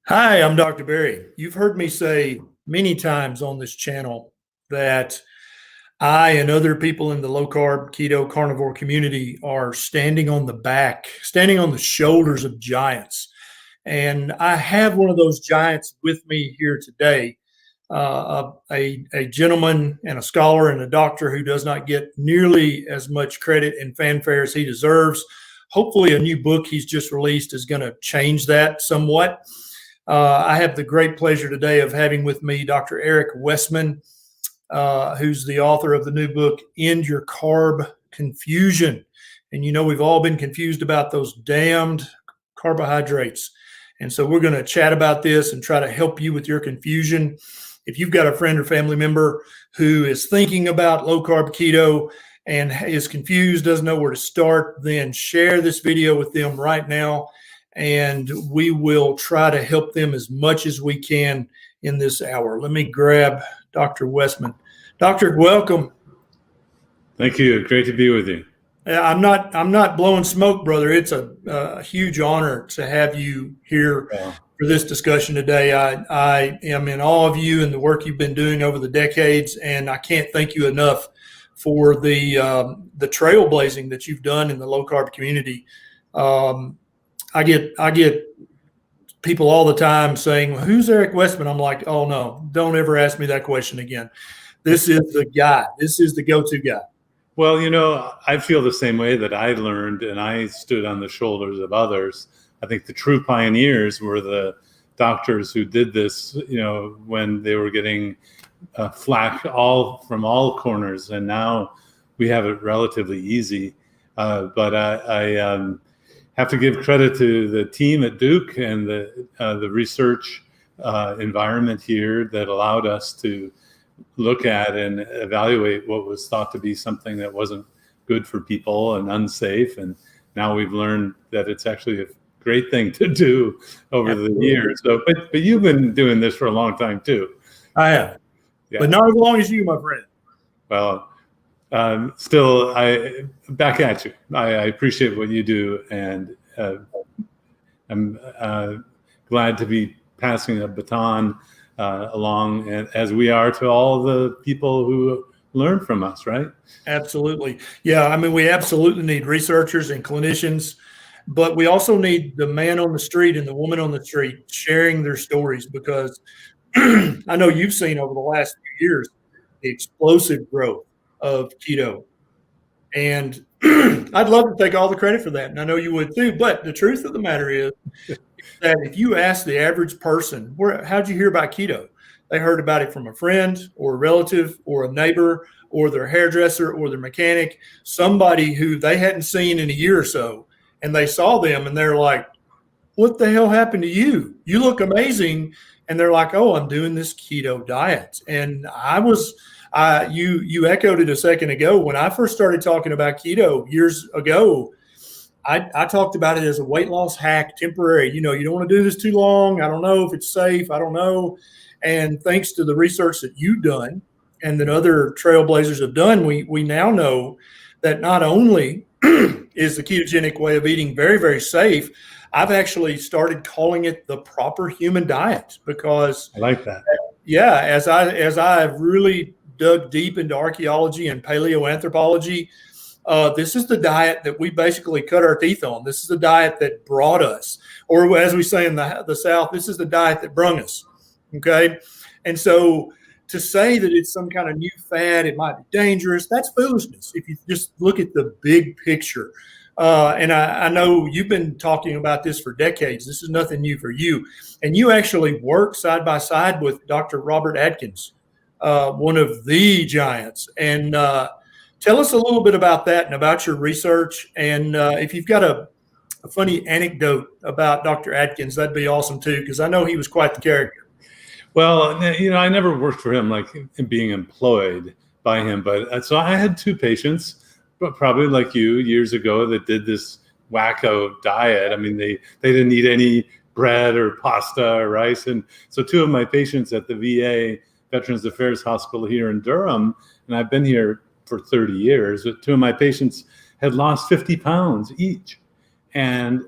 Hi, I'm Dr. Berry. You've heard me say many times on this channel that I and other people in the low carb, keto, carnivore community are standing on the shoulders of giants. And I have one of those giants with me here today, a gentleman and a scholar and a doctor who does not get nearly as much credit and fanfare as he deserves. Hopefully, a new book he's just released is going to change that somewhat. I have the great pleasure today of having with me Dr. Eric Westman, who's the author of the new book, End Your Carb Confusion. And you know, we've all been confused about those damned carbohydrates. And so we're going to chat about this and try to help you with your confusion. If you've got a friend or family member who is thinking about low carb keto and is confused, doesn't know where to start, then share this video with them right now. And we will try to help them as much as we can in this hour. Let me grab Dr. Westman. Doctor, welcome. Thank you. Great to be with you. I'm not blowing smoke, brother. It's a huge honor to have you here for this discussion today. I am in awe of you and the work you've been doing over the decades, and I can't thank you enough for the trailblazing that you've done in the low carb community. I get people all the time saying, well, "Who's Eric Westman?" I'm like, "Oh no, don't ever ask me that question again. This is the guy. This is the go-to guy." Well, you know, I feel the same way that I learned and I stood on the shoulders of others. I think the true pioneers were the doctors who did this, you know, when they were getting flack from all corners. And now we have it relatively easy. But I have to give credit to the team at Duke and the research environment here that allowed us to look at and evaluate what was thought to be something that wasn't good for people and unsafe. And now we've learned that it's actually a great thing to do over the years. So, but you've been doing this for a long time too. I have, but not as long as you, my friend. Well, still, back at you. I appreciate what you do, and I'm glad to be passing a baton along, and as we are to all the people who learn from us, right? Absolutely. Yeah, I mean, we absolutely need researchers and clinicians, but we also need the man on the street and the woman on the street sharing their stories, because I know you've seen over the last few years the explosive growth of keto. And I'd love to take all the credit for that, and I know you would too. But the truth of the matter is that if you ask the average person, how'd you hear about keto? They heard about it from a friend or a relative or a neighbor or their hairdresser or their mechanic, somebody who they hadn't seen in a year or so. And they saw them and they're like, "What the hell happened to you? You look amazing." And they're like, "Oh, I'm doing this keto diet." And you echoed it a second ago. When I first started talking about keto years ago, I talked about it as a weight loss hack, temporary. You know, you don't want to do this too long. I don't know if it's safe. I don't know. And thanks to the research that you've done and that other trailblazers have done, we now know that not only is the ketogenic way of eating very, very safe, I've actually started calling it the proper human diet, because I like that. Yeah, as I've really dug deep into archaeology and paleoanthropology, this is the diet that we basically cut our teeth on. This is the diet that brought us, or as we say in the South, this is the diet that brung us. Okay. And so to say that it's some kind of new fad, it might be dangerous, that's foolishness if you just look at the big picture. And I know you've been talking about this for decades. This is nothing new for you. And you actually work side by side with Dr. Robert Atkins, one of the giants. And tell us a little bit about that and about your research. And if you've got a funny anecdote about Dr. Atkins, that'd be awesome too, because I know he was quite the character. Well, you know, I never worked for him, like being employed by him. But so I had two patients, but probably like you, years ago, that did this wacko diet. I mean, they didn't eat any bread or pasta or rice. And so two of my patients at the VA, Veterans Affairs Hospital here in Durham, and I've been here for 30 years, two of my patients had lost 50 pounds each. And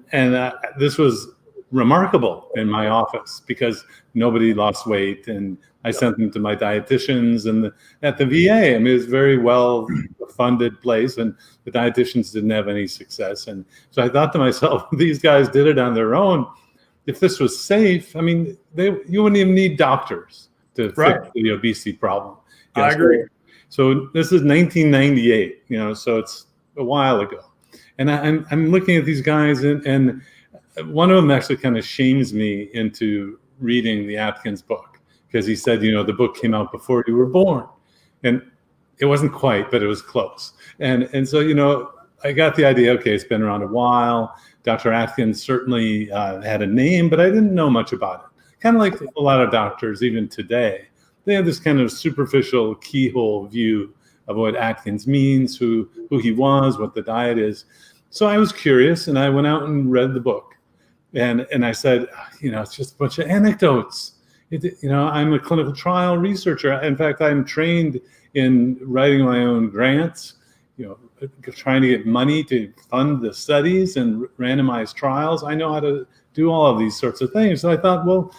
this was remarkable in my office because nobody lost weight, and I sent them to my dietitians and at the VA. I mean, it's a very well funded place, and the dietitians didn't have any success. And so I thought to myself, these guys did it on their own. If this was safe, I mean, you wouldn't even need doctors to fix the obesity problem. I agree. So this is 1998, so it's a while ago. And I'm looking at these guys, and one of them actually kind of shames me into reading the Atkins book because he said, the book came out before you were born. And it wasn't quite, but it was close. And so, I got the idea, okay, it's been around a while. Dr. Atkins certainly had a name, but I didn't know much about it. Kind of like a lot of doctors, even today, they have this kind of superficial keyhole view of what Atkins means, who he was, what the diet is. So I was curious, and I went out and read the book. And I said, it's just a bunch of anecdotes. I'm a clinical trial researcher. In fact, I'm trained in writing my own grants, trying to get money to fund the studies and randomized trials. I know how to do all of these sorts of things. So I thought, well,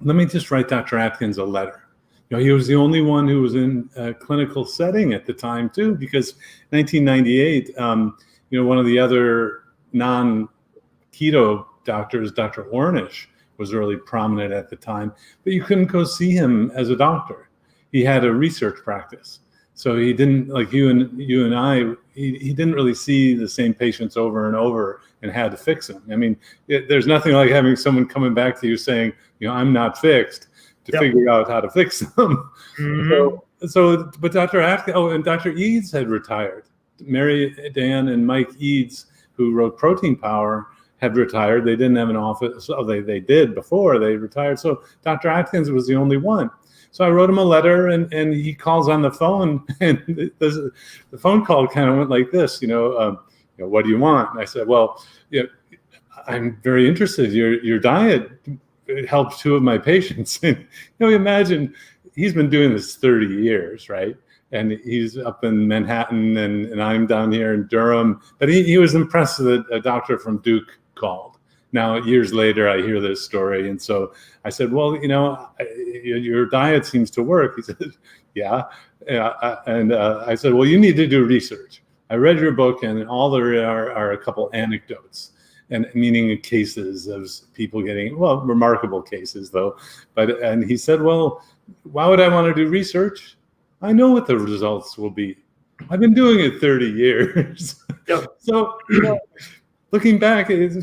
let me just write Dr. Atkins a letter. He was the only one who was in a clinical setting at the time too, because 1998, one of the other non-keto doctors, Dr. Ornish, was really prominent at the time, but you couldn't go see him as a doctor. He had a research practice. So he didn't, like you and I, he didn't really see the same patients over and over and had to fix them. I mean, there's nothing like having someone coming back to you saying, I'm not fixed, to figure out how to fix them. Mm-hmm. But Dr. Atkins, and Dr. Eads had retired. Mary Dan and Mike Eads, who wrote Protein Power, had retired. They didn't have an office. Oh, they did before they retired. So Dr. Atkins was the only one. So I wrote him a letter, and he calls on the phone, and the phone call kind of went like this, what do you want? And I said, well, I'm very interested. Your diet helped two of my patients. And imagine he's been doing this 30 years, right? And he's up in Manhattan, and I'm down here in Durham. But he was impressed that a doctor from Duke called. Now, years later, I hear this story. And so I said, well, your diet seems to work. He said, yeah. And I said, well, you need to do research. I read your book, and all there are a couple anecdotes, and meaning cases of people getting, remarkable cases, though. And he said, well, why would I want to do research? I know what the results will be. I've been doing it 30 years. Yep. So, looking back, it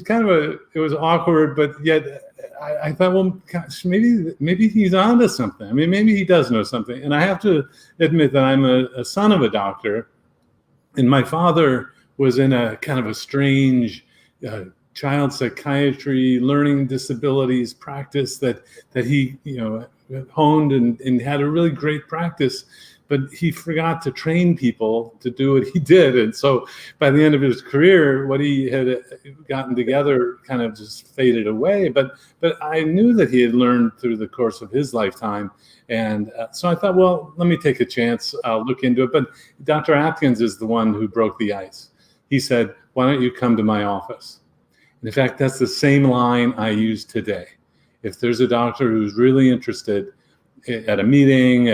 was awkward, but yet I thought, well, gosh, maybe he's onto something. I mean, maybe he does know something. And I have to admit that I'm a son of a doctor, and my father was in a kind of a strange child psychiatry, learning disabilities practice that he honed and had a really great practice. But he forgot to train people to do what he did. And so by the end of his career, what he had gotten together kind of just faded away. But I knew that he had learned through the course of his lifetime. And so I thought, well, let me take a chance. I'll look into it. But Dr. Atkins is the one who broke the ice. He said, why don't you come to my office? And in fact, that's the same line I use today. If there's a doctor who's really interested, at a meeting,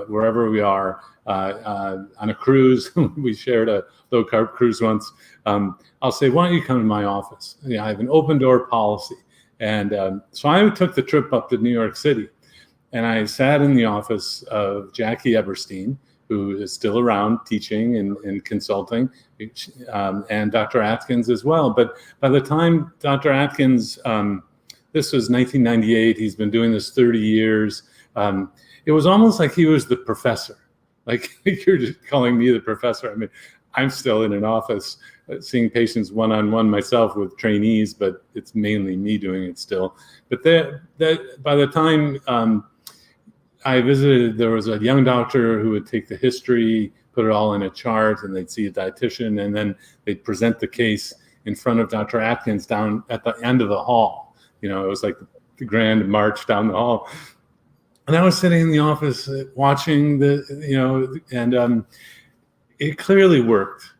wherever we are, on a cruise, we shared a low carb cruise once. I'll say, why don't you come to my office? I have an open door policy. And so I took the trip up to New York City, and I sat in the office of Jackie Eberstein, who is still around teaching and consulting, and Dr. Atkins as well. But by the time Dr. Atkins, this was 1998, he's been doing this 30 years. It was almost like he was the professor. Like you're just calling me the professor. I mean, I'm still in an office seeing patients one-on-one myself with trainees, but it's mainly me doing it still. But that by the time I visited, there was a young doctor who would take the history, put it all in a chart, and they'd see a dietitian, and then they'd present the case in front of Dr. Atkins down at the end of the hall. It was like the grand march down the hall. And I was sitting in the office watching and it clearly worked.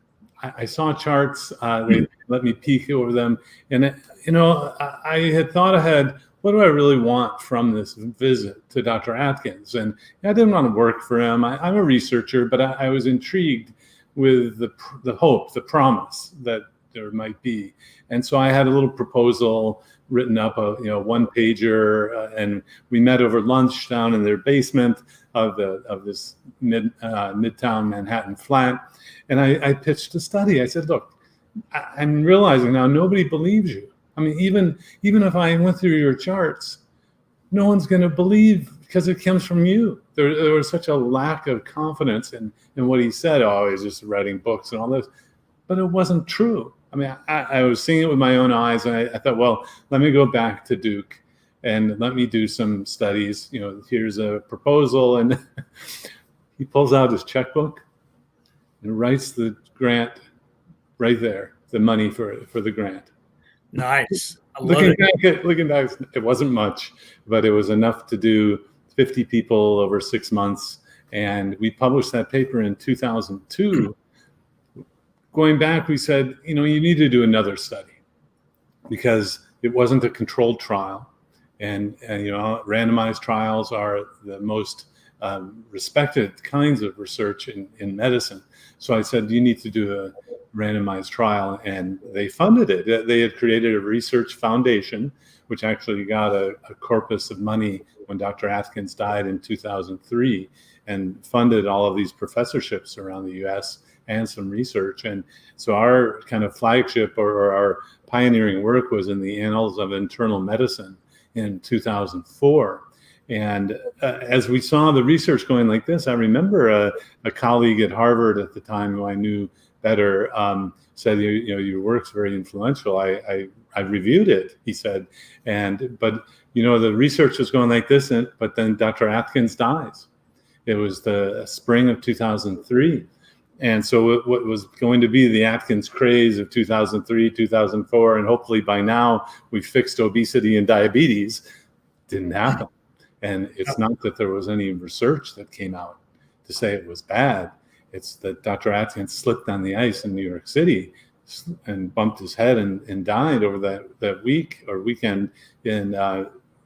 I saw charts. They let me peek over them. And I had thought ahead, what do I really want from this visit to Dr. Atkins? And I didn't want to work for him. I'm a researcher, but I was intrigued with the hope, the promise that there might be. And so I had a little proposal written up, a one pager, and we met over lunch down in their basement of this midtown Manhattan flat. And I pitched a study. I said, look, I'm realizing now nobody believes you. I mean, even if I went through your charts, no one's going to believe because it comes from you. There was such a lack of confidence in what he said. Oh, he's just writing books and all this, but it wasn't true. I mean, I was seeing it with my own eyes, and I thought, well, let me go back to Duke and let me do some studies. Here's a proposal, and he pulls out his checkbook and writes the grant right there, the money for the grant. Nice. Looking back, it wasn't much, but it was enough to do 50 people over 6 months. And we published that paper in 2002. Going back, we said, you need to do another study because it wasn't a controlled trial. And randomized trials are the most respected kinds of research in medicine. So I said, you need to do a randomized trial, and they funded it. They had created a research foundation, which actually got a corpus of money when Dr. Atkins died in 2003, and funded all of these professorships around the U.S. and some research. And so our kind of flagship or our pioneering work was in the Annals of Internal Medicine in 2004. And as we saw the research going like this, I remember a colleague at Harvard at the time who I knew better said, your work's very influential. I reviewed it, he said, but the research was going like this, but then Dr. Atkins dies. It was the spring of 2003. And so what was going to be the Atkins craze of 2003, 2004, and hopefully by now we fixed obesity and diabetes, didn't happen. And it's not that there was any research that came out to say it was bad. It's that Dr. Atkins slipped on the ice in New York City and bumped his head and died over that week or weekend. And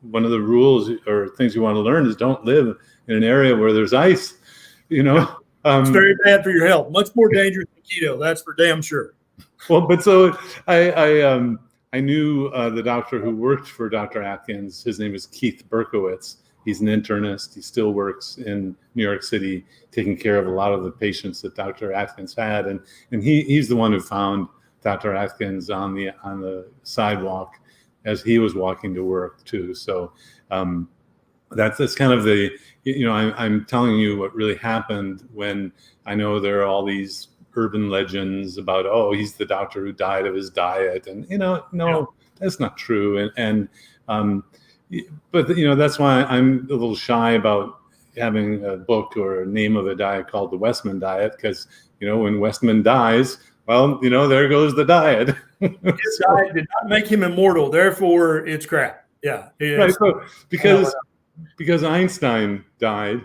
one of the rules or things you want to learn is don't live in an area where there's ice, It's very bad for your health. Much more dangerous than keto. That's for damn sure. Well, but so I knew the doctor who worked for Dr. Atkins. His name is Keith Berkowitz. He's an internist. He still works in New York City, taking care of a lot of the patients that Dr. Atkins had. And he's the one who found Dr. Atkins on the sidewalk as he was walking to work too. So that's kind of the, I'm telling you what really happened when I know there are all these urban legends about, oh, he's the doctor who died of his diet. And, no, that's not true. But that's why I'm a little shy about having a book or a name of a diet called the Westman diet, because, when Westman dies, well, there goes the diet. His diet did not make him immortal. Therefore, it's crap. Yeah. Right. So because Einstein died,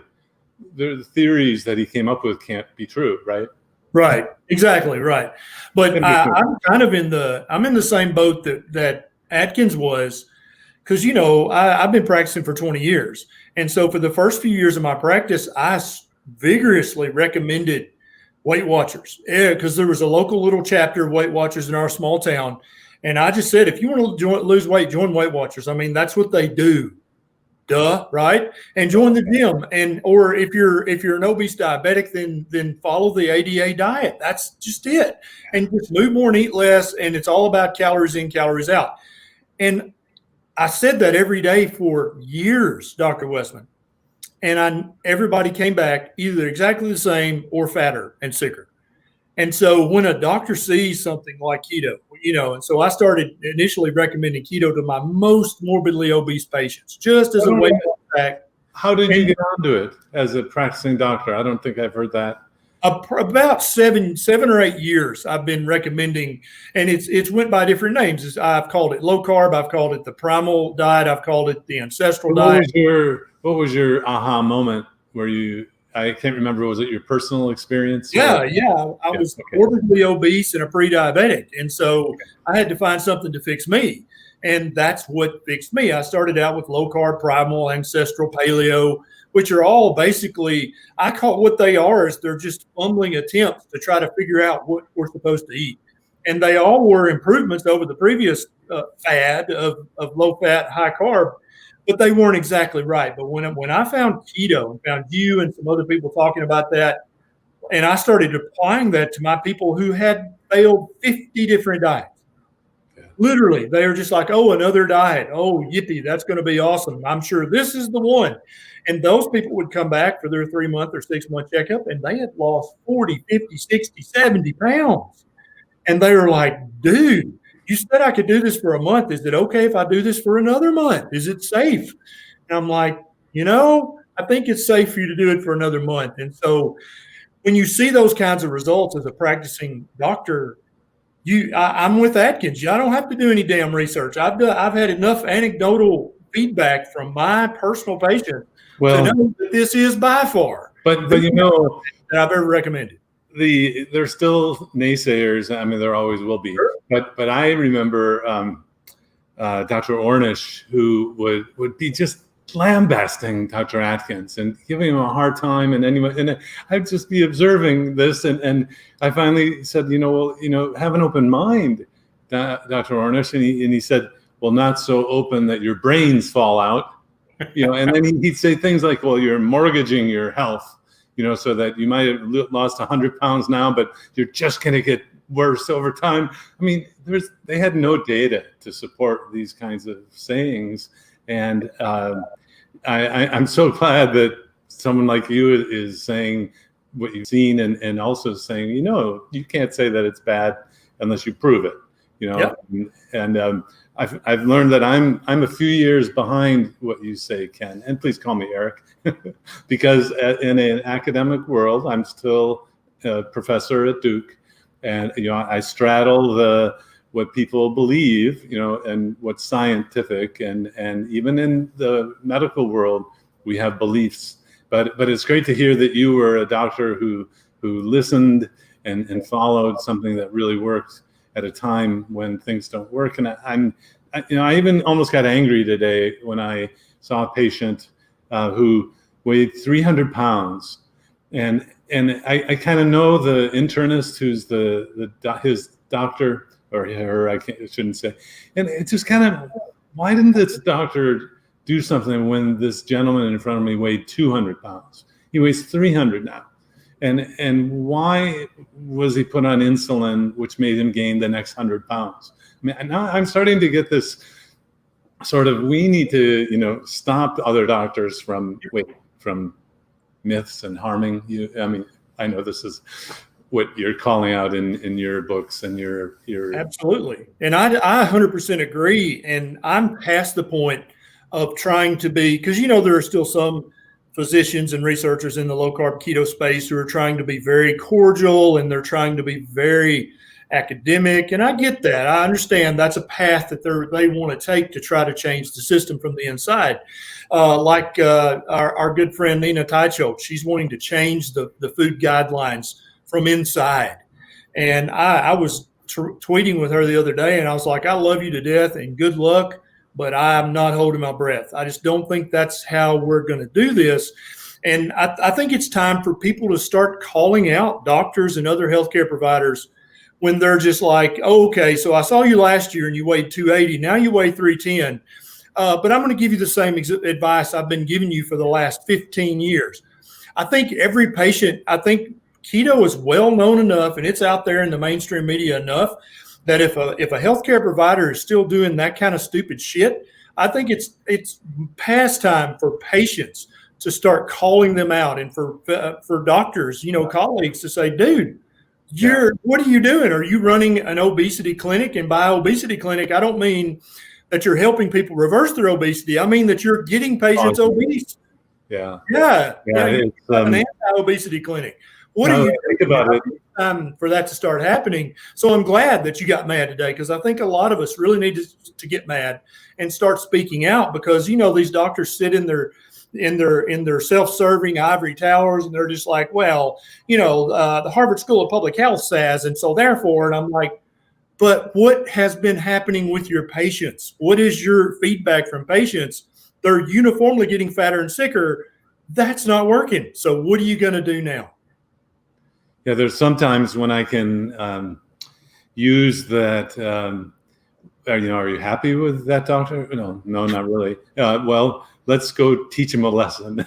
the theories that he came up with can't be true, right? Right. Exactly. Right. But I'm kind of in the same boat that Atkins was. Because, I've been practicing for 20 years. And so for the first few years of my practice, I vigorously recommended Weight Watchers. Yeah, because there was a local little chapter of Weight Watchers in our small town. And I just said, if you want to lose weight, join Weight Watchers. I mean, that's what they do. Duh, right? And join the gym. Or if you're an obese diabetic, then follow the ADA diet. That's just it. And just move more and eat less. And it's all about calories in, calories out. And I said that every day for years, Dr. Westman, and everybody came back either exactly the same or fatter and sicker. And so when a doctor sees something like keto, and so I started initially recommending keto to my most morbidly obese patients, just as a weight loss fact. How did you get onto it as a practicing doctor? I don't think I've heard that. About seven or 8 years I've been recommending, and it's went by different names. I've called it low carb. I've called it the primal diet. I've called it the ancestral diet. What was your aha moment where I can't remember, was it your personal experience? Yeah. I was morbidly obese and a pre-diabetic. And so I had to find something to fix me. And that's what fixed me. I started out with low carb, primal, ancestral, paleo, which are all basically, I call what they are is they're just fumbling attempts to try to figure out what we're supposed to eat. And they all were improvements over the previous fad of low fat, high carb, but they weren't exactly right. But when I found keto and found you and some other people talking about that, and I started applying that to my people who had failed 50 different diets. Literally, they were just like, oh, another diet. Oh, yippee, that's going to be awesome. I'm sure this is the one. And those people would come back for their 3-month or 6-month checkup, and they had lost 40, 50, 60, 70 pounds. And they were like, dude, you said I could do this for a month. Is it okay if I do this for another month? Is it safe? And I'm like, I think it's safe for you to do it for another month. And so when you see those kinds of results as a practicing doctor, I'm with Atkins. I don't have to do any damn research. I've had enough anecdotal feedback from my personal patients to know that this is by far but that I've ever recommended. There's still naysayers. I mean, there always will be. Sure. But I remember Dr. Ornish, who would be just lambasting Dr. Atkins and giving him a hard time, and I'd just be observing this, and I finally said, have an open mind, Dr. Ornish, and he said, well, not so open that your brains fall out, and then he'd say things like, well, you're mortgaging your health, so that you might have lost 100 pounds now, but you're just going to get worse over time. I mean, they had no data to support these kinds of sayings. And I'm so glad that someone like you is saying what you've seen and also saying, you can't say that it's bad unless you prove it, Yep. And I've learned that I'm a few years behind what you say, Ken, and please call me Eric, because in an academic world, I'm still a professor at Duke, and I straddle what people believe, and what's scientific, and even in the medical world, we have beliefs. But it's great to hear that you were a doctor who listened and followed something that really worked at a time when things don't work. And I even almost got angry today when I saw a patient who weighed 300 pounds, and I kind of know the internist who's his doctor. Or her, I shouldn't say. And it's just kind of, why didn't this doctor do something when this gentleman in front of me weighed 200 pounds? He weighs 300 now. And why was he put on insulin, which made him gain the next 100 pounds? I mean, now I'm starting to get this sort of, we need to, stop other doctors from myths and harming you. I mean, I know this is what you're calling out in your books and your absolutely. And I 100% agree. And I'm past the point of trying to be, because, there are still some physicians and researchers in the low carb keto space who are trying to be very cordial, and they're trying to be very academic. And I get that. I understand that's a path that they want to take to try to change the system from the inside. Like our good friend, Nina Teichholz, she's wanting to change the food guidelines from inside. And I was tweeting with her the other day, and I was like, I love you to death and good luck, but I'm not holding my breath. I just don't think that's how we're going to do this. And I think it's time for people to start calling out doctors and other healthcare providers when they're just like, oh, okay, so I saw you last year and you weighed 280. Now you weigh 310. But I'm going to give you the same advice I've been giving you for the last 15 years. I think keto is well known enough, and it's out there in the mainstream media enough, that if a healthcare provider is still doing that kind of stupid shit, I think it's past time for patients to start calling them out, and for doctors, colleagues to say, dude, what are you doing? Are you running an obesity clinic? And by obesity clinic, I don't mean that you're helping people reverse their obesity. I mean that you're getting patients obese. Yeah. It's an anti-obesity clinic. What do you think about it? For that to start happening. So I'm glad that you got mad today, because I think a lot of us really need to get mad and start speaking out, because these doctors sit in their self-serving ivory towers, and they're just like, well, the Harvard School of Public Health says, and so therefore, and I'm like, But what has been happening with your patients? What is your feedback from patients? They're uniformly getting fatter and sicker. That's not working. So what are you going to do now? Yeah, there's sometimes when I can use that. Are you happy with that doctor? No, not really. Well, let's go teach him a lesson.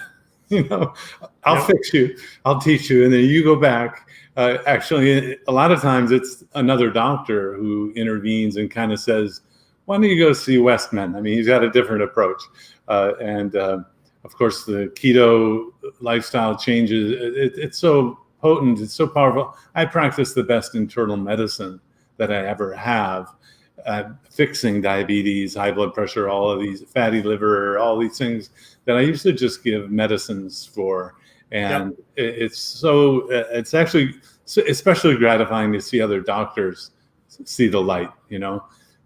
I'll fix you. I'll teach you, and then you go back. Actually, a lot of times it's another doctor who intervenes and kind of says, "Why don't you go see Westman?" I mean, he's got a different approach, and of course, the keto lifestyle changes. It's so potent. It's so powerful. I practice the best internal medicine that I ever have. Fixing diabetes, high blood pressure, all of these, fatty liver, all these things that I used to just give medicines for. And it's actually especially gratifying to see other doctors see the light,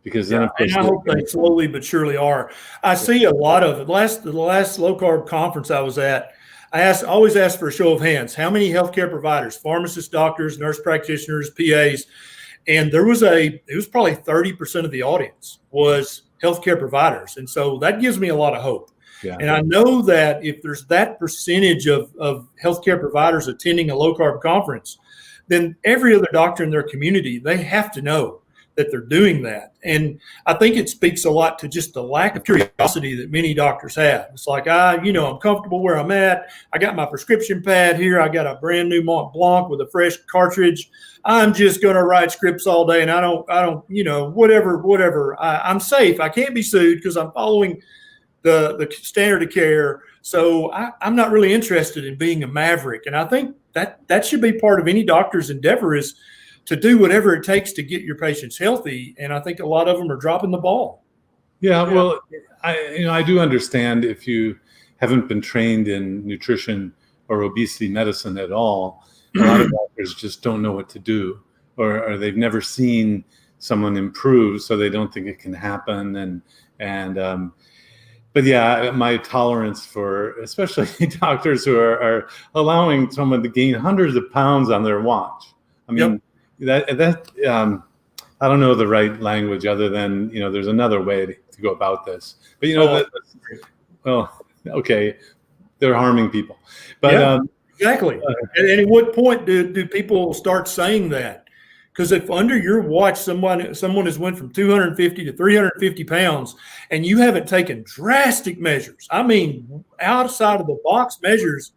because then of course, and I hope they slowly but surely are. I see a lot of it. The last low carb conference I was at, I always ask for a show of hands. How many healthcare providers, pharmacists, doctors, nurse practitioners, PAs? And it was probably 30% of the audience was healthcare providers. And so that gives me a lot of hope. Yeah. And I know that if there's that percentage of healthcare providers attending a low carb conference, then every other doctor in their community, they have to know that they're doing that. And I think it speaks a lot to just the lack of curiosity that many doctors have. It's like, I'm comfortable where I'm at. I got my prescription pad here. I got a brand new Mont Blanc with a fresh cartridge. I'm just going to write scripts all day, and I don't, whatever. I'm safe. I can't be sued because I'm following the standard of care. So I'm not really interested in being a maverick. And I think that should be part of any doctor's endeavor, is to do whatever it takes to get your patients healthy. And I think a lot of them are dropping the ball. Yeah, well, I do understand if you haven't been trained in nutrition or obesity medicine at all, a lot of doctors just don't know what to do, or they've never seen someone improve, so they don't think it can happen. But yeah, my tolerance for especially doctors who are allowing someone to gain hundreds of pounds on their watch. I mean, that I don't know the right language other than, there's another way to go about this. But okay, they're harming people. But exactly. And at what point do people start saying that? Because if under your watch someone has went from 250 to 350 pounds and you haven't taken drastic measures, I mean, outside of the box measures,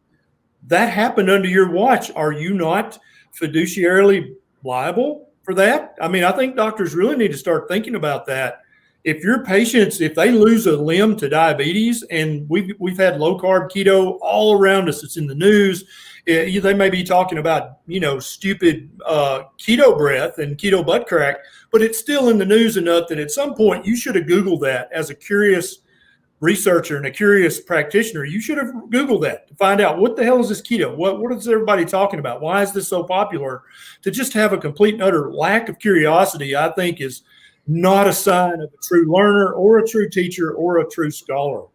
that happened under your watch, are you not fiduciarily liable for that? I mean, I think doctors really need to start thinking about that. If your patients, if they lose a limb to diabetes, and we've had low carb keto all around us, it's in the news. They may be talking about, stupid keto breath and keto butt crack, but it's still in the news enough that at some point you should have Googled that as a curious researcher and a curious practitioner. You should have Googled that to find out what the hell is this keto? What is everybody talking about? Why is this so popular? To just have a complete and utter lack of curiosity, I think, is not a sign of a true learner or a true teacher or a true scholar.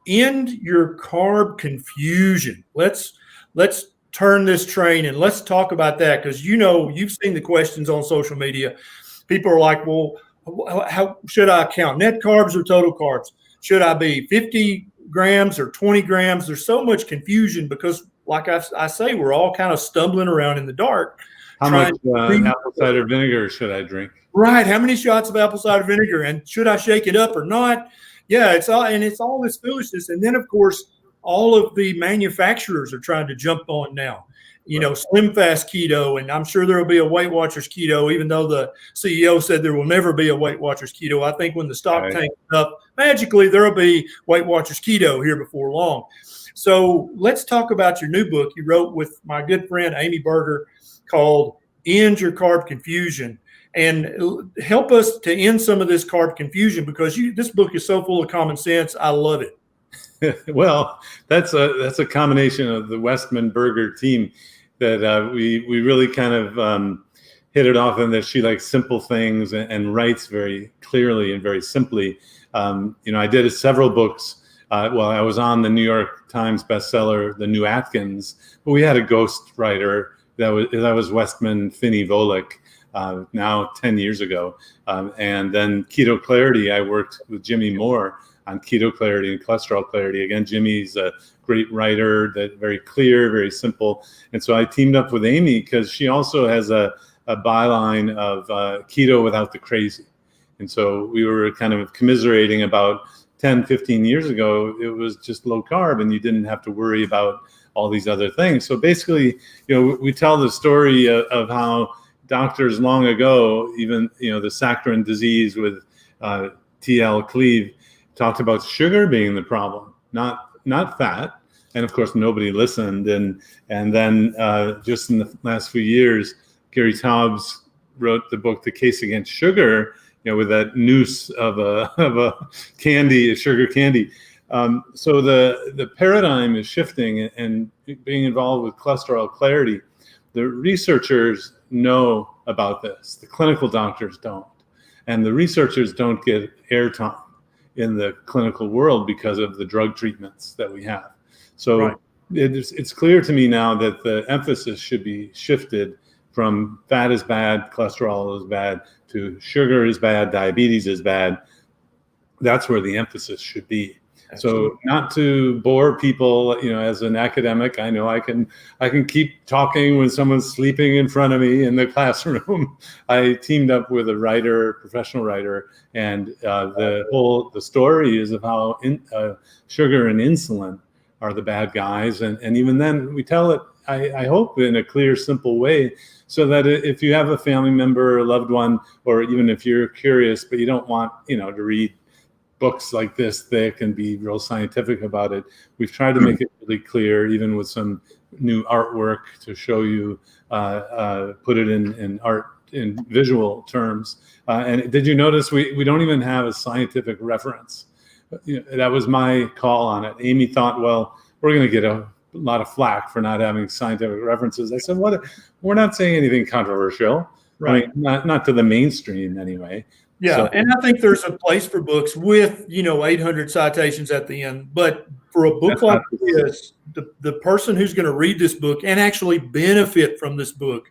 End your carb confusion. Let's turn this train and let's talk about that, because you've seen the questions on social media. People are like, well, how should I count net carbs or total carbs? Should I be 50 grams or 20 grams? There's so much confusion because, like I say, we're all kind of stumbling around in the dark. How much apple cider vinegar should I drink? Right. How many shots of apple cider vinegar, and should I shake it up or not? Yeah, it's all this foolishness. And then, of course, all of the manufacturers are trying to jump on now. Slim Fast Keto, and I'm sure there will be a Weight Watchers Keto, even though the CEO said there will never be a Weight Watchers Keto. I think when the stock tanks up, magically there will be Weight Watchers Keto here before long. So let's talk about your new book you wrote with my good friend Amy Berger called End Your Carb Confusion. And help us to end some of this carb confusion, because this book is so full of common sense. I love it. Well, that's a combination of the Westman Berger team that we really kind of hit it off, and that she likes simple things and writes very clearly and very simply. I did several books. I was on the New York Times bestseller, The New Atkins, but we had a ghost writer that was Westman Finney Volek. now 10 years ago. And then Keto Clarity, I worked with Jimmy Moore on Keto Clarity and Cholesterol Clarity. Again, Jimmy's a great writer, that very clear, very simple. And so I teamed up with Amy because she also has a byline of keto without the crazy. And so we were kind of commiserating about 10, 15 years ago, it was just low carb and you didn't have to worry about all these other things. So basically, we tell the story of how doctors long ago, even, the saccharin disease with T.L. Cleve, talked about sugar being the problem, not fat. And of course, nobody listened. And then just in the last few years, Gary Taubes wrote the book, The Case Against Sugar, with that noose of a candy, a sugar candy. So the paradigm is shifting, and being involved with Cholesterol Clarity, the researchers know about this. The clinical doctors don't. And the researchers don't get airtime in the clinical world because of the drug treatments that we have. So right. It's clear to me now that the emphasis should be shifted from fat is bad, cholesterol is bad, to sugar is bad, diabetes is bad. That's where the emphasis should be. Absolutely. So not to bore people, as an academic, I know I can keep talking when someone's sleeping in front of me in the classroom. I teamed up with a writer, professional writer, and the story is of how sugar and insulin are the bad guys. And even then we tell it, I hope, in a clear, simple way, so that if you have a family member, a loved one, or even if you're curious, but you don't want, to read books like this thick and be real scientific about it, we've tried to make it really clear, even with some new artwork to show you, put it in art, in visual terms. And did you notice we don't even have a scientific reference? That was my call on it. Amy thought, well, we're going to get a lot of flack for not having scientific references. I said, what? We're not saying anything controversial, right? I mean, not to the mainstream anyway. Yeah, so, and I think there's a place for books with 800 citations at the end. But for a book like this, the person who's going to read this book and actually benefit from this book,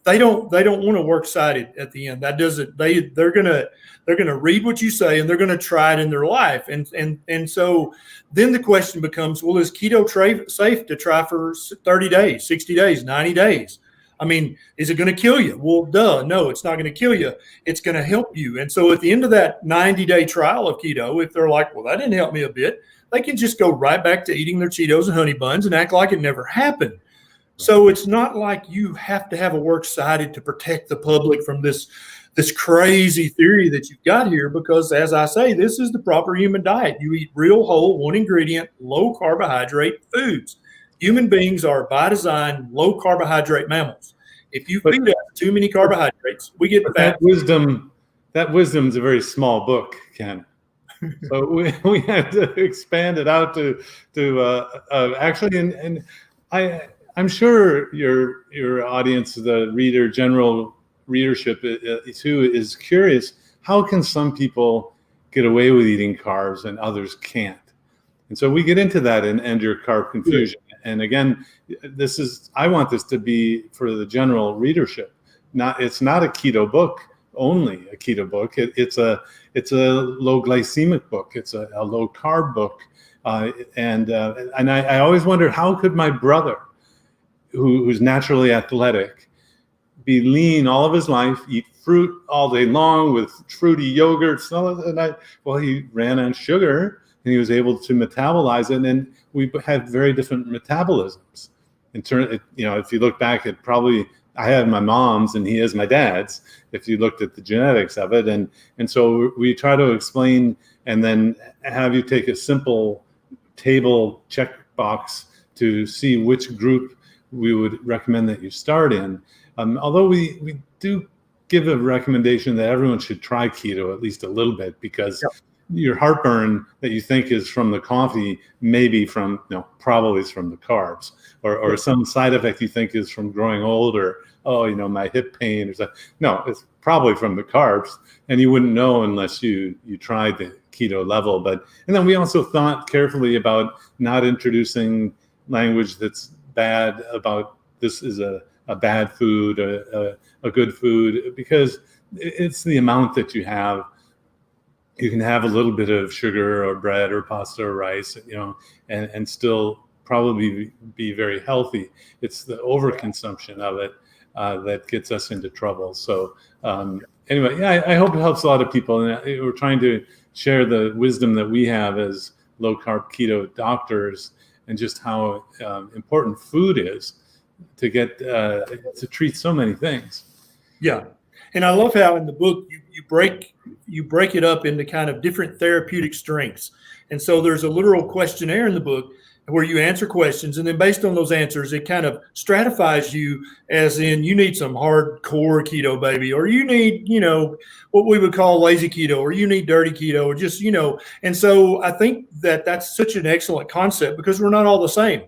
they don't want to works cited at the end. That doesn't. They're gonna read what you say and they're gonna try it in their life. And so then the question becomes, well, is keto safe to try for 30 days, 60 days, 90 days? I mean, is it going to kill you? Well, duh, no, it's not going to kill you. It's going to help you. And so at the end of that 90-day trial of keto, if they're like, well, that didn't help me a bit, they can just go right back to eating their Cheetos and honey buns and act like it never happened. So it's not like you have to have a works cited to protect the public from this crazy theory that you've got here, because as I say, this is the proper human diet. You eat real, whole, one ingredient, low carbohydrate foods. Human beings are by design low carbohydrate mammals. If you feed us too many carbohydrates, we get fat. That wisdom's a very small book, Ken. So we had to expand it out to actually, and I'm sure your audience, the general readership too, is curious. How can some people get away with eating carbs and others can't? And so we get into that in End Your Carb Confusion. And again, I want this to be for the general readership. It's not a keto book, only a keto book. It's a low glycemic book. It's a low carb book. And I always wondered, how could my brother, who's naturally athletic, be lean all of his life, eat fruit all day long with fruity yogurts? Well, he ran on sugar. And he was able to metabolize it, and we had very different metabolisms. If you look back at I have my mom's and he has my dad's, if you looked at the genetics of it. And so we try to explain and then have you take a simple table checkbox to see which group we would recommend that you start in. Although we do give a recommendation that everyone should try keto at least a little bit, because your heartburn that you think is from the coffee probably is from the carbs, or some side effect you think is from growing old, or my hip pain or something. No, it's probably from the carbs, and you wouldn't know unless you tried the keto level. And then we also thought carefully about not introducing language that's bad about this is a a bad food, a good food, because it's the amount that you have. You can have a little bit of sugar or bread or pasta or rice, and still probably be very healthy. It's the overconsumption of it that gets us into trouble. So anyway, yeah, I hope it helps a lot of people. And we're trying to share the wisdom that we have as low carb keto doctors, and just how important food is to get to treat so many things. Yeah. And I love how in the book you break it up into kind of different therapeutic strengths. And so there's a literal questionnaire in the book where you answer questions, and then based on those answers, it kind of stratifies you, as in you need some hardcore keto, baby, or you need, what we would call lazy keto, or you need dirty keto, or just, and so I think that that's such an excellent concept, because we're not all the same.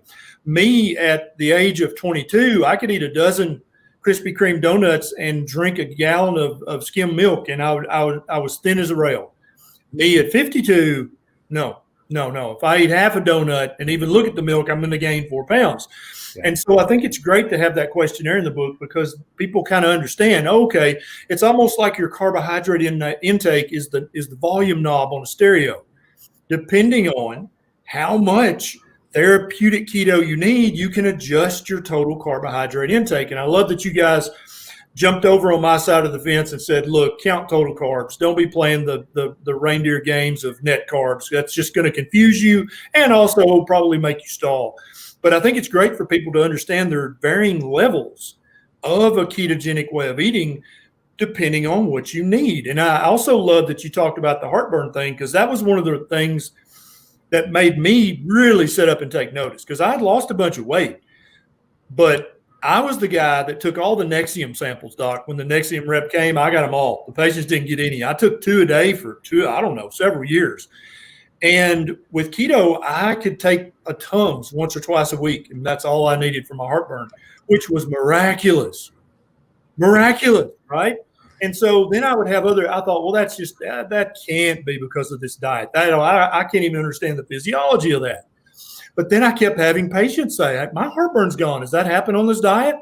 Me at the age of 22, I could eat a dozen Krispy Kreme donuts and drink a gallon of skim milk, and I was thin as a rail. Me at 52, no. If I eat half a donut and even look at the milk, I'm going to gain 4 pounds. Yeah. And so I think it's great to have that questionnaire in the book, because people kind of understand, okay, it's almost like your carbohydrate intake is the volume knob on a stereo. Depending on how much therapeutic keto you need, you can adjust your total carbohydrate intake. And I love that you guys jumped over on my side of the fence and said, look, count total carbs. Don't be playing the reindeer games of net carbs. That's just going to confuse you, and also probably make you stall. But I think it's great for people to understand there are varying levels of a ketogenic way of eating depending on what you need. And I also love that you talked about the heartburn thing, because that was one of the things that made me really sit up and take notice, because I had lost a bunch of weight, but I was the guy that took all the Nexium samples, Doc. When the Nexium rep came, I got them all. The patients didn't get any. I took 2 a day for several years. And with keto, I could take a Tums once or twice a week, and that's all I needed for my heartburn, which was miraculous, right? And so then I would have I thought, well, that's just, that can't be because of this diet. I can't even understand the physiology of that. But then I kept having patients say, my heartburn's gone. Does that happen on this diet?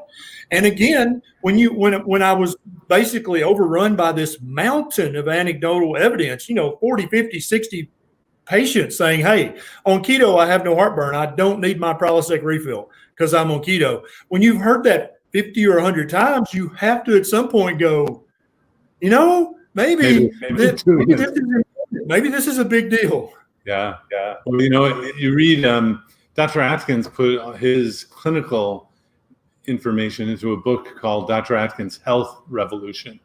And again, when I was basically overrun by this mountain of anecdotal evidence, 40, 50, 60 patients saying, hey, on keto, I have no heartburn. I don't need my Prilosec refill because I'm on keto. When you've heard that 50 or 100 times, you have to at some point go, maybe this is a big deal. Yeah. Well, you read Dr. Atkins put his clinical information into a book called Dr. Atkins' Health Revolution.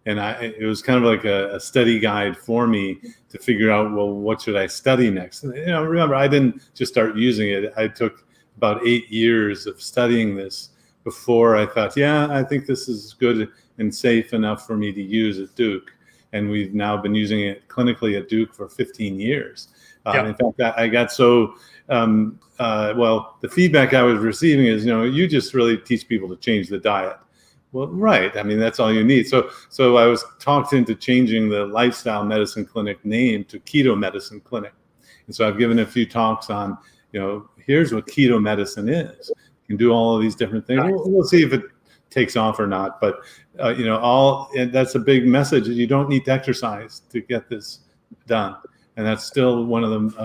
And it was kind of like a study guide for me to figure out, well, what should I study next? And, remember, I didn't just start using it. I took about 8 years of studying this before I thought, yeah, I think this is good and safe enough for me to use at Duke. And we've now been using it clinically at Duke for 15 years. In fact, I got so, the feedback I was receiving is, you just really teach people to change the diet. Well, right. I mean, that's all you need. So I was talked into changing the lifestyle medicine clinic name to Keto Medicine Clinic. And so I've given a few talks on, here's what keto medicine is. You can do all of these different things. We'll see if it takes off or not. But, and that's a big message. You don't need to exercise to get this done. And that's still one of them,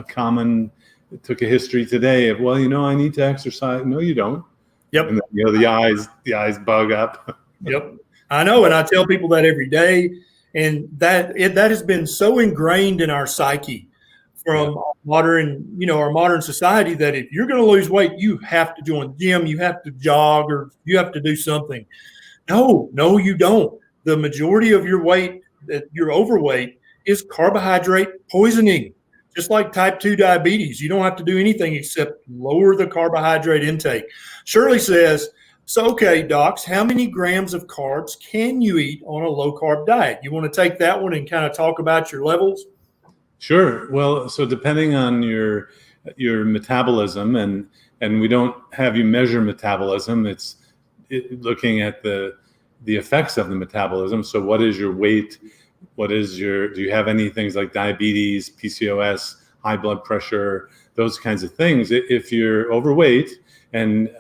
it took a history today of, I need to exercise. No, you don't. Yep. And then, the eyes bug up. Yep. I know. And I tell people that every day. And that has been so ingrained in our psyche from our modern society, that if you're going to lose weight, you have to join the gym, you have to jog, or you have to do something. No, you don't. The majority of your weight, that you're overweight, is carbohydrate poisoning. Just like type 2 diabetes, you don't have to do anything except lower the carbohydrate intake. Shirley says, so, okay, docs, how many grams of carbs can you eat on a low-carb diet? You want to take that one and kind of talk about your levels? Sure. Well, so depending on your metabolism, and we don't have you measure metabolism, it's looking at the effects of the metabolism. So what is your weight? Do you have any things like diabetes, PCOS, high blood pressure, those kinds of things? If you're overweight and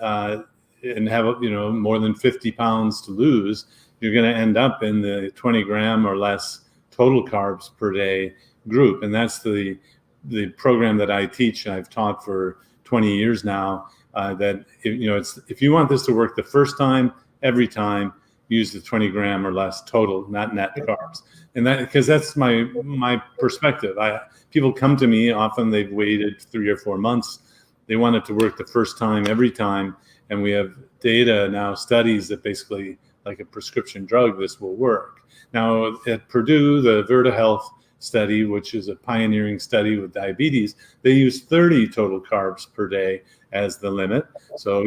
and have, more than 50 pounds to lose, you're going to end up in the 20 gram or less total carbs per day group. And that's the program that I teach, and I've taught for 20 years now, that if you want this to work the first time, every time, use the 20 gram or less total, not net carbs. And that, because that's my perspective. People come to me, often they've waited 3 or 4 months. They want it to work the first time, every time. And we have data now, studies that basically, like a prescription drug, this will work. Now at Purdue, the phdhealth study, which is a pioneering study with diabetes, they use 30 total carbs per day as the limit. So,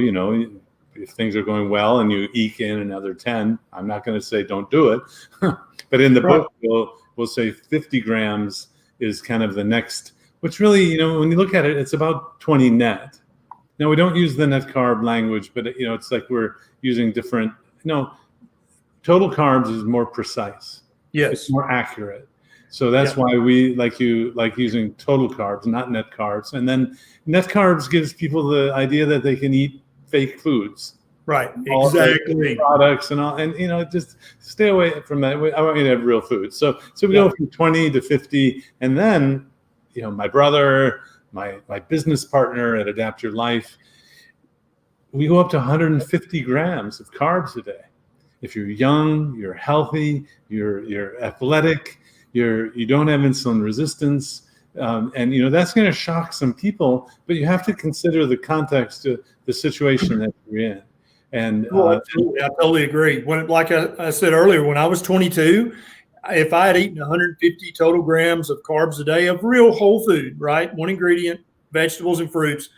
if things are going well and you eke in another 10, I'm not going to say don't do it. But in the book, we'll say 50 grams is kind of the next, which really, when you look at it, it's about 20 net. Now, we don't use the net carb language, but, it's like we're using different, total carbs is more precise. Yes. It's more accurate. So that's why we like using total carbs, not net carbs. And then net carbs gives people the idea that they can eat fake foods. Right. Exactly. Products and all, and just stay away from that. I want you to have real food. So we go from 20 to 50, and then, my brother, my business partner at Adapt Your Life, we go up to 150 grams of carbs a day. If you're young, you're healthy, you're athletic, you don't have insulin resistance, and that's going to shock some people. But you have to consider the context of the situation that you're in. And I totally agree. Like I said earlier, when I was 22, if I had eaten 150 total grams of carbs a day of real whole food, right, one ingredient, vegetables and fruits,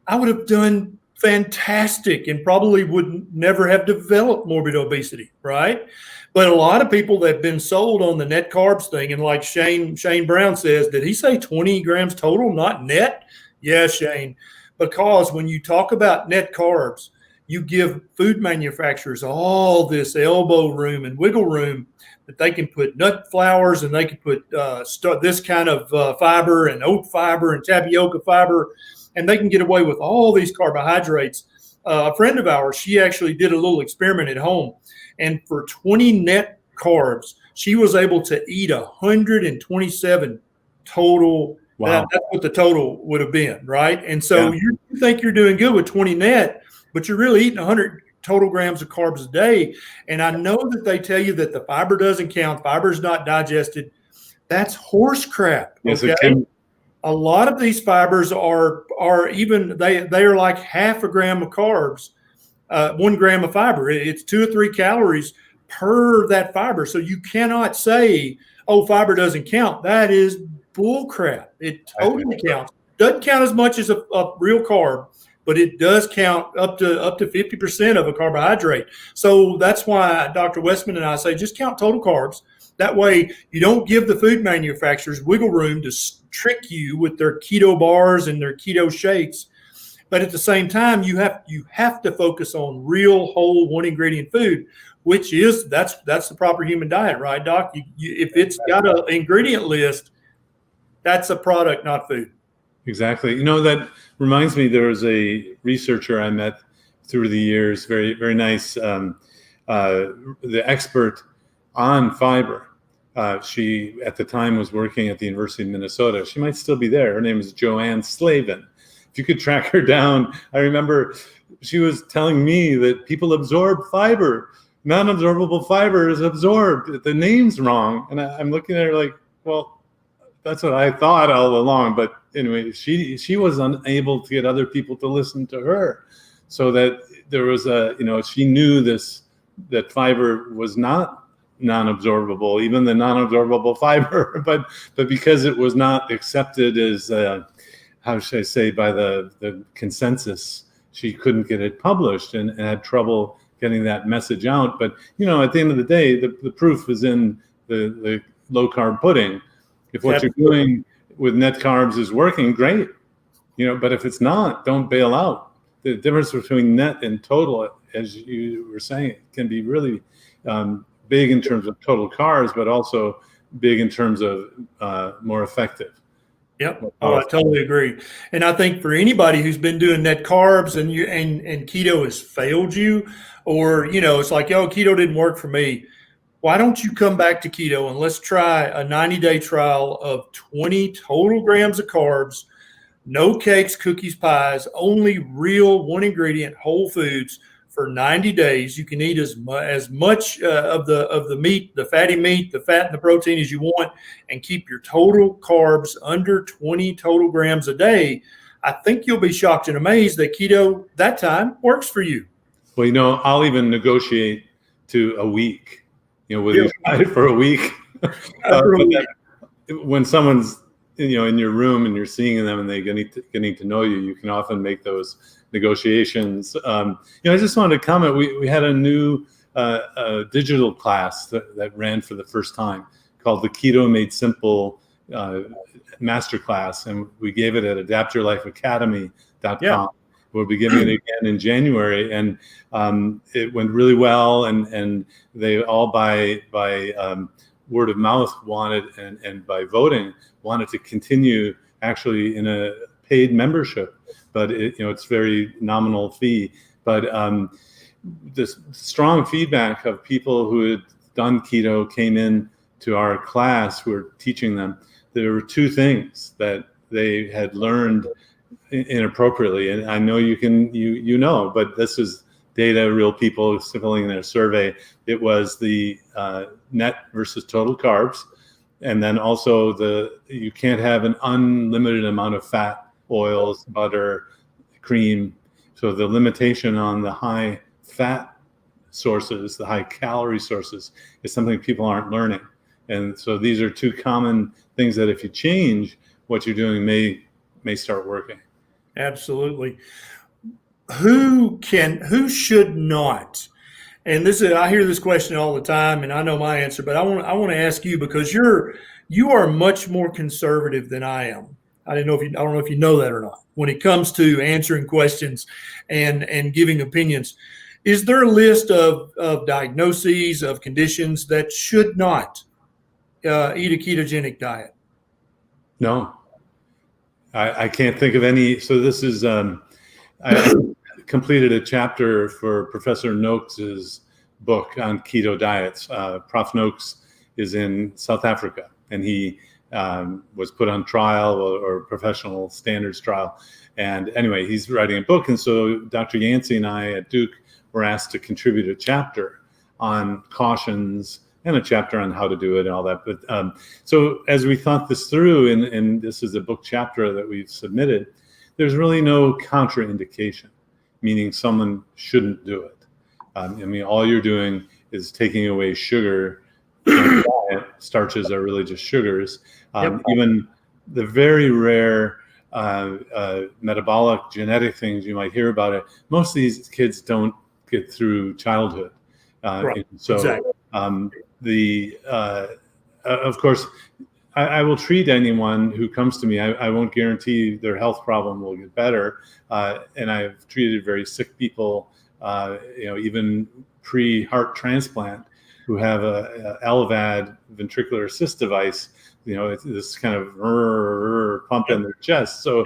I would have done fantastic and probably would never have developed morbid obesity, right? But a lot of people that have been sold on the net carbs thing, and like Shane Brown says, did he say 20 grams total, not net? Yeah, Shane, because when you talk about net carbs, you give food manufacturers all this elbow room and wiggle room that they can put nut flours and they can put this kind of fiber and oat fiber and tapioca fiber, and they can get away with all these carbohydrates. A friend of ours, she actually did a little experiment at home, and for 20 net carbs, she was able to eat 127 total. Wow. That's what the total would have been, right? And so you think you're doing good with 20 net, but you're really eating 100 total grams of carbs a day. And I know that they tell you that the fiber doesn't count. Fiber is not digested. That's horse crap. Yes, okay? it can. A lot of these fibers are even, they are like half a gram of carbs, 1 gram of fiber. It's 2 or 3 calories per that fiber. So you cannot say, oh, fiber doesn't count. That is bull crap. It totally counts. Doesn't count as much as a real carb, but it does count up to 50% of a carbohydrate. So that's why Dr. Westman and I say just count total carbs. That way you don't give the food manufacturers wiggle room to trick you with their keto bars and their keto shakes. But at the same time, you have to focus on real whole one ingredient food, which is that's the proper human diet, right, Doc? If it's got an ingredient list, that's a product, not food. Exactly. That reminds me, there was a researcher I met through the years, very, very nice, the expert on fiber. She, at the time, was working at the University of Minnesota. She might still be there. Her name is Joanne Slavin. If you could track her down, I remember she was telling me that people absorb fiber. Non-absorbable fiber is absorbed. The name's wrong. And I'm looking at her like, well, that's what I thought all along. But anyway, she was unable to get other people to listen to her. So that there was she knew that fiber was not non-absorbable, even the non-absorbable fiber, but because it was not accepted as, how should I say, by the consensus, she couldn't get it published and had trouble getting that message out. But, at the end of the day, the proof is in the low-carb pudding. If what you're doing with net carbs is working, great. But if it's not, don't bail out. The difference between net and total, as you were saying, can be really big in terms of total carbs, but also big in terms of more effective. Yep. Oh, I Powerful. totally agree. And I think for anybody who's been doing net carbs and and keto has failed you, or it's like, oh, keto didn't work for me. Why don't you come back to keto and let's try a 90-day trial of 20 total grams of carbs, no cakes, cookies, pies, only real one ingredient whole foods for 90 days. You can eat as much of the meat, the fatty meat, the fat, and the protein as you want, and keep your total carbs under 20 total grams a day. I think you'll be shocked and amazed that keto that time works for you. Well, I'll even negotiate to a week. Whether Yeah. you try it for a week, when someone's in your room and you're seeing them and they're getting to know you, you can often make those negotiations. I just wanted to comment. We had a new digital class that ran for the first time called the Keto Made Simple Masterclass, and we gave it at adaptyourlifeacademy.com. Yeah. We'll be giving it again in January, and it went really well. And they all by word of mouth wanted, and by voting wanted to continue actually in a paid membership, but it's very nominal fee. But this strong feedback of people who had done keto came in to our class. We're teaching them. There were two things that they had learned inappropriately, and I know but this is data, real people filling their survey. It was the net versus total carbs, and then also you can't have an unlimited amount of fat, oils, butter, cream. So the limitation on the high fat sources, the high calorie sources, is something people aren't learning. And so these are two common things that if you change what you're doing may start working. Absolutely. Who should not? And I hear this question all the time, and I know my answer, but I want to ask you, because you are much more conservative than I am. I don't know if you know that or not. When it comes to answering questions and giving opinions, is there a list of diagnoses, of conditions that should not eat a ketogenic diet? No, I can't think of any. So this is I completed a chapter for Professor Noakes's book on keto diets. Prof. Noakes is in South Africa, and he was put on trial or professional standards trial. And anyway, he's writing a book. And so Dr. Yancey and I at Duke were asked to contribute a chapter on cautions and a chapter on how to do it and all that. But so as we thought this through, and this is a book chapter that we've submitted, there's really no contraindication, meaning someone shouldn't do it. All you're doing is taking away sugar from the diet. Starches are really just sugars. Even the very rare metabolic genetic things you might hear about it, most of these kids don't get through childhood. Right. So exactly. Of course, I will treat anyone who comes to me. I won't guarantee their health problem will get better. And I've treated very sick people, even pre-heart transplant, who have a LVAD ventricular assist device. It's this kind of pump in their chest. So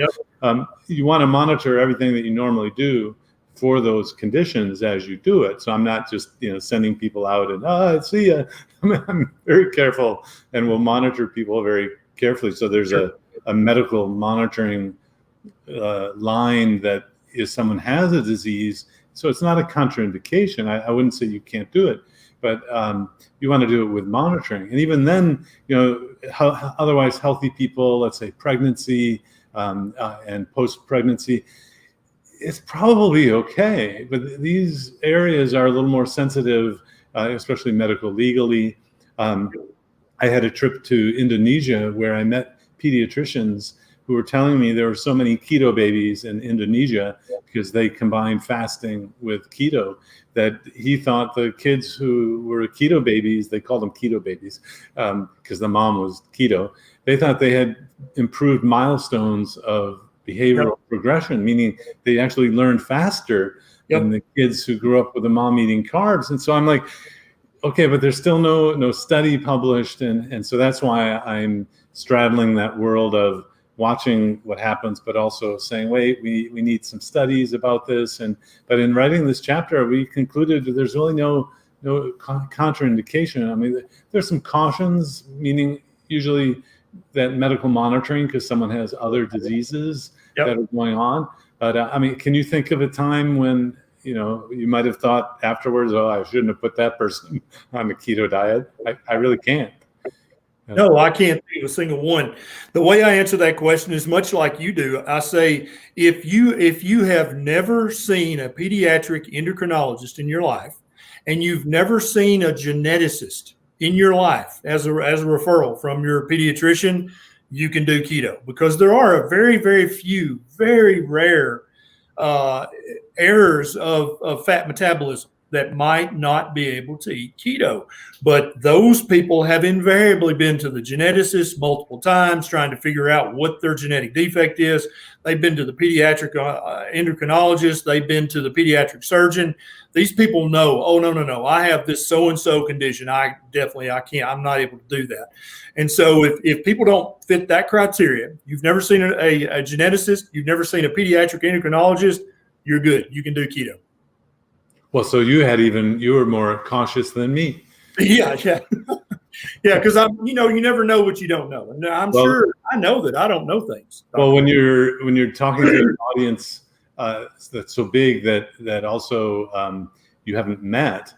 you want to monitor everything that you normally do for those conditions as you do it. So I'm not just sending people out and see ya. I'm very careful, and will monitor people very carefully. So there's a medical monitoring line that if someone has a disease, so it's not a contraindication. I wouldn't say you can't do it, but you want to do it with monitoring. And even then, otherwise healthy people, let's say pregnancy and post-pregnancy, it's probably okay. But these areas are a little more sensitive, especially medical legally. I had a trip to Indonesia where I met pediatricians who were telling me there were so many keto babies in Indonesia because they combined fasting with keto, that he thought the kids who were keto babies, they called them keto babies because the mom was keto, they thought they had improved milestones of behavioral progression, meaning they actually learned faster than the kids who grew up with a mom eating carbs. And so I'm like, okay, but there's still no study published. And so that's why I'm straddling that world of watching what happens, but also saying, wait, we need some studies about this. But in writing this chapter, we concluded that there's really no contraindication. I mean, there's some cautions, meaning usually that medical monitoring because someone has other diseases that are going on. But I mean, can you think of a time when, you might have thought afterwards, oh, I shouldn't have put that person on the keto diet? I really can't. No, I can't think of a single one. The way I answer that question is much like you do. I say, if you have never seen a pediatric endocrinologist in your life, and you've never seen a geneticist in your life as a referral from your pediatrician, you can do keto, because there are a very, very few, very rare errors of fat metabolism that might not be able to eat keto. But those people have invariably been to the geneticist multiple times trying to figure out what their genetic defect is. They've been to the pediatric endocrinologist. They've been to the pediatric surgeon. These people know, oh, no, I have this so-and-so condition. I can't, I'm not able to do that. And so if people don't fit that criteria, you've never seen a geneticist, you've never seen a pediatric endocrinologist, you're good. You can do keto. Well, so you were more cautious than me. Yeah. Because you never know what you don't know. And I'm sure I know that I don't know things. Well, when you're talking to an audience that's so big that also you haven't met,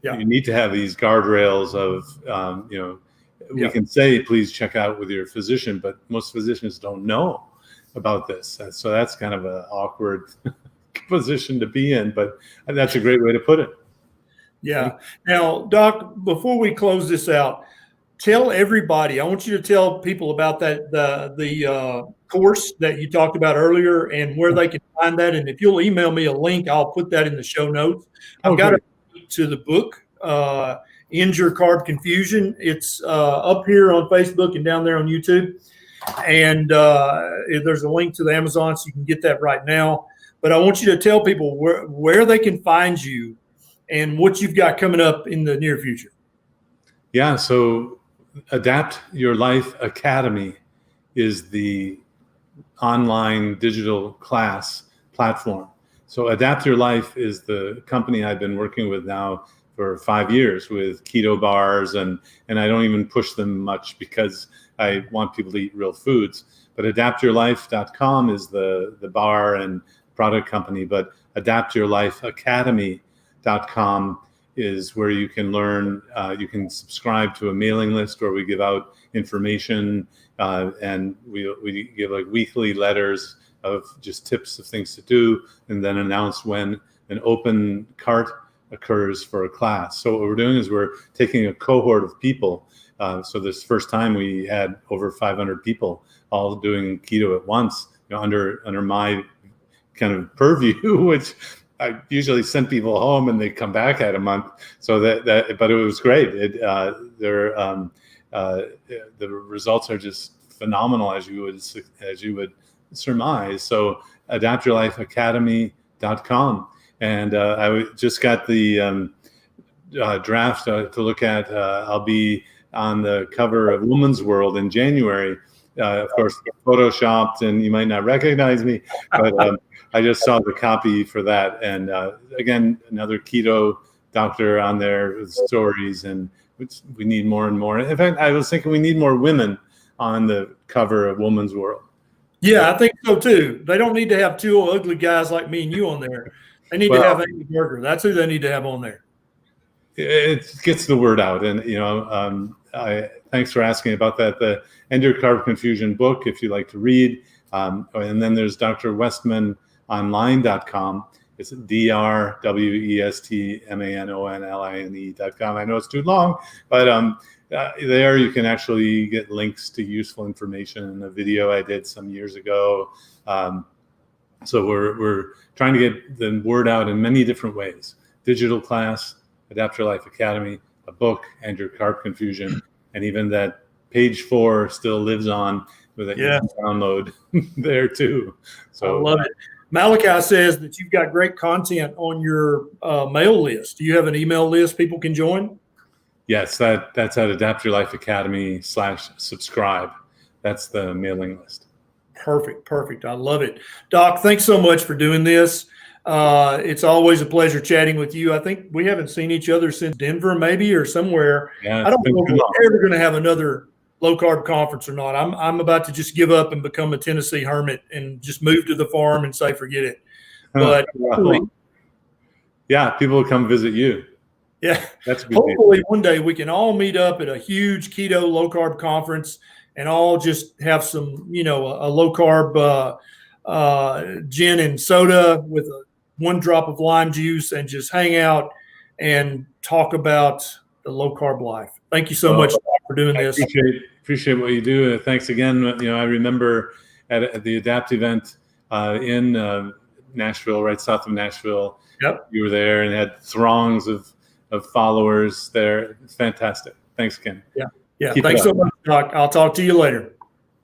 you need to have these guardrails of we can say, please check out with your physician, but most physicians don't know about this. So that's kind of an awkward position to be in, but that's a great way to put it. Yeah. Now, Doc, before we close this out, tell everybody, I want you to tell people about the course that you talked about earlier and where they can find that. And if you'll email me a link, I'll put that in the show notes. I've got a link to the book, End Your Carb Confusion. It's up here on Facebook and down there on YouTube. And there's a link to the Amazon, so you can get that right now. But I want you to tell people where they can find you and what you've got coming up in the near future. Yeah, so Adapt Your Life Academy is the online digital class platform. So Adapt Your Life is the company I've been working with now for 5 years with keto bars, and I don't even push them much because I want people to eat real foods. But phdhealth.com is the bar and product company, but adaptyourlifeacademy.com is where you can learn. You can subscribe to a mailing list where we give out information, and we give like weekly letters of just tips of things to do, and then announce when an open cart occurs for a class. So what we're doing is we're taking a cohort of people. So this first time we had over 500 people all doing keto at once, under my kind of purview, which I usually send people home and they come back at a month. So but it was great. The results are just phenomenal, as you would surmise. So adaptyourlifeacademy.com, and I just got the draft to look at. I'll be on the cover of Woman's World in January. Of course, photoshopped, and you might not recognize me, but I just saw the copy for that. And again, another keto doctor on there with stories, and we need more and more. In fact, I was thinking we need more women on the cover of Woman's World. Yeah, I think so too. They don't need to have two ugly guys like me and you on there. They need to have Amy Berger. That's who they need to have on there. It gets the word out, and thanks for asking about that. The End Your Carb Confusion book, if you like to read, and then there's Dr. Westman online.com. It's DRWESTMANONLINE.com. I know it's too long, but there you can actually get links to useful information in a video I did some years ago. So we're trying to get the word out in many different ways. Digital class, Adapt Your Life Academy, a book, End Your Carb Confusion, and even that page 4 still lives on with a download there too. So I love it. Malachi says that you've got great content on your mail list. Do you have an email list people can join? Yes, that's at Adapt Your Life Academy /subscribe. That's the mailing list. Perfect. I love it. Doc, thanks so much for doing this. It's always a pleasure chatting with you. I think we haven't seen each other since Denver, maybe, or somewhere. Yeah, I it's don't been know if too long. we're ever going to have another low carb conference or not. I'm about to just give up and become a Tennessee hermit and just move to the farm and say forget it. But hopefully, Yeah, people will come visit you. yeah, That's a good deal. hopefully one day we can all meet up at a huge keto low carb conference and all just have some, a low carb gin and soda with one drop of lime juice and just hang out and talk about the low carb life. Thank you so much for doing this. I appreciate what you do. Thanks again. I remember at the Adapt event in Nashville, right south of Nashville. Yep. You were there and had throngs of followers there. It's fantastic. Thanks again. Yeah. Thanks so much, Doc. I'll talk to you later.